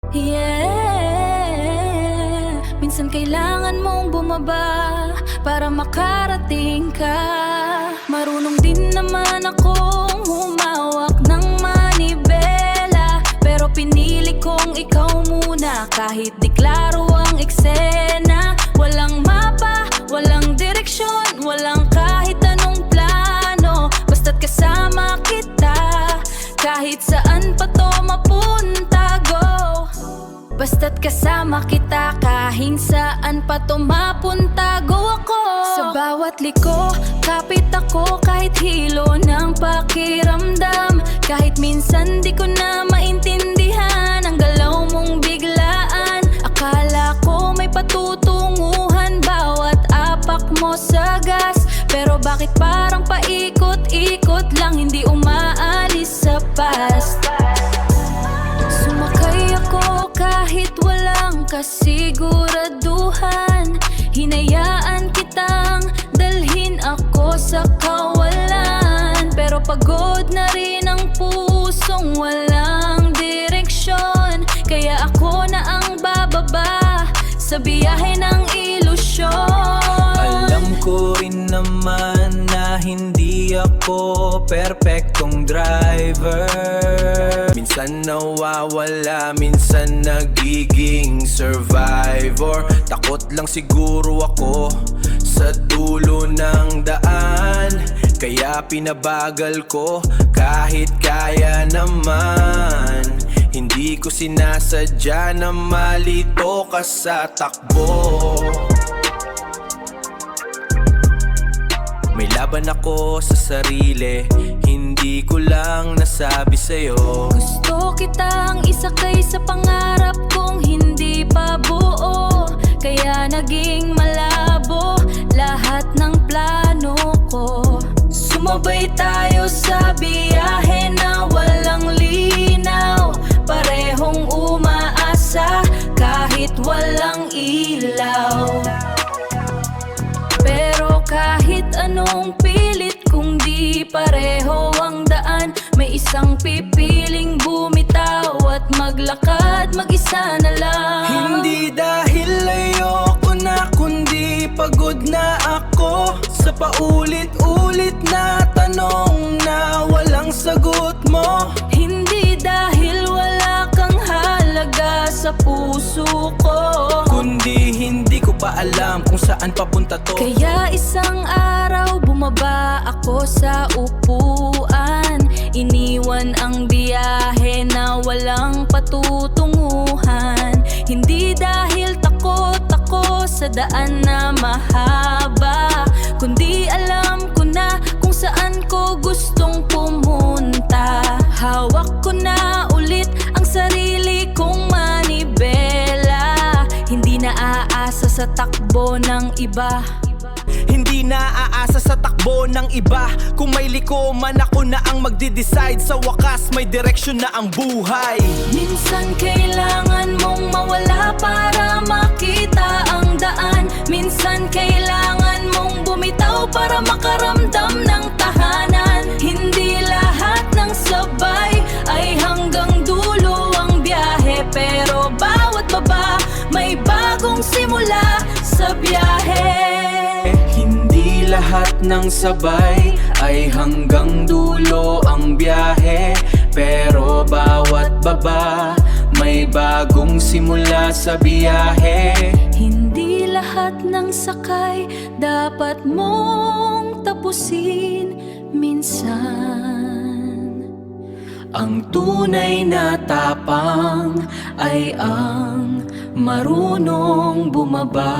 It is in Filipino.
Yeah, minsan kailangan mong bumaba para makarating ka. Marunong din naman akong humawak ng manibela, pero pinili kong ikaw muna kahit di klaro ang eksena. Walang mapa, walang direksyon, walang kahit anong plano. Basta't kasama kita, kahit saan pa to mapunta, go. Basta't kasama kita, kahit saan pa to mapunta, go ako. Sa bawat liko, kapit ako kahit hilo ng pakiramdam. Kahit minsan di ko na maintindihan ang galaw mong biglaan. Akala ko may patutunguhan bawat apak mo sa gas, pero bakit parang paikot-ikot lang, hindi umaalis sa past. Sumakay ako kahit walang kasiguraduhan. Hinayaan kitang dalhin ako sa kawalan, pero pagod na rin ang pusong walang direksyon. Kaya ako na ang bababa sa biyahe ng ilusyon. Alam ko rin naman na hindi ako perpektong driver. Minsan nawawala, minsan nagiging survivor. Takot lang siguro ako sa dulo ng daan, kaya pinabagal ko kahit kaya naman. Hindi ko sinasadya na malito ka sa takbo. May laban ako sa sarili, hindi ko lang nasabi sa'yo. Gusto kitang isakay sa pangarap kong hindi pa buo, kaya naging malabo lahat ng plano ko. Sumabay tayo sa biyahe na walang linaw, parehong umaasa kahit walang ilaw. Pero kahit anong pilit, kung di pareho ang daan, may isang pipiling bumitaw at maglakad mag-isa na lang. Hindi dahil ayoko na, kundi pagod na ako sa paulit-ulit na tanong na walang sagot mo. Hindi dahil wala kang halaga sa puso ko, kundi hindi ko pa alam kung saan papunta to. kaya isang araw bumaba ako sa upuan. Iniwan ang biyahe na walang patutunguhan. Hindi dahil takot ako sa daan na mahaba, kundi alam ko na kung saan ko gustong pumunta. Hawak ko na ulit ang sarili kong manibela, hindi na aasa sa takbo ng iba. Hindi na aasa sa takbo ng iba. Kung may liko man, ako na ang magde-decide. Sa wakas may direksyon na ang buhay. Minsan kailangan mong mawala para makita ang daan. Minsan kailangan mong bumitaw para makaramdam ng tahanan. Hindi lahat ng sabay ay hanggang dulo ang biyahe, pero bawat baba may bagong simula sa biyahe. Hindi lahat ng sabay ay hanggang dulo ang biyahe, pero bawat baba may bagong simula sa biyahe. Hindi lahat ng sakay dapat mong tapusin minsan. Ang tunay na tapang ay ang marunong bumaba.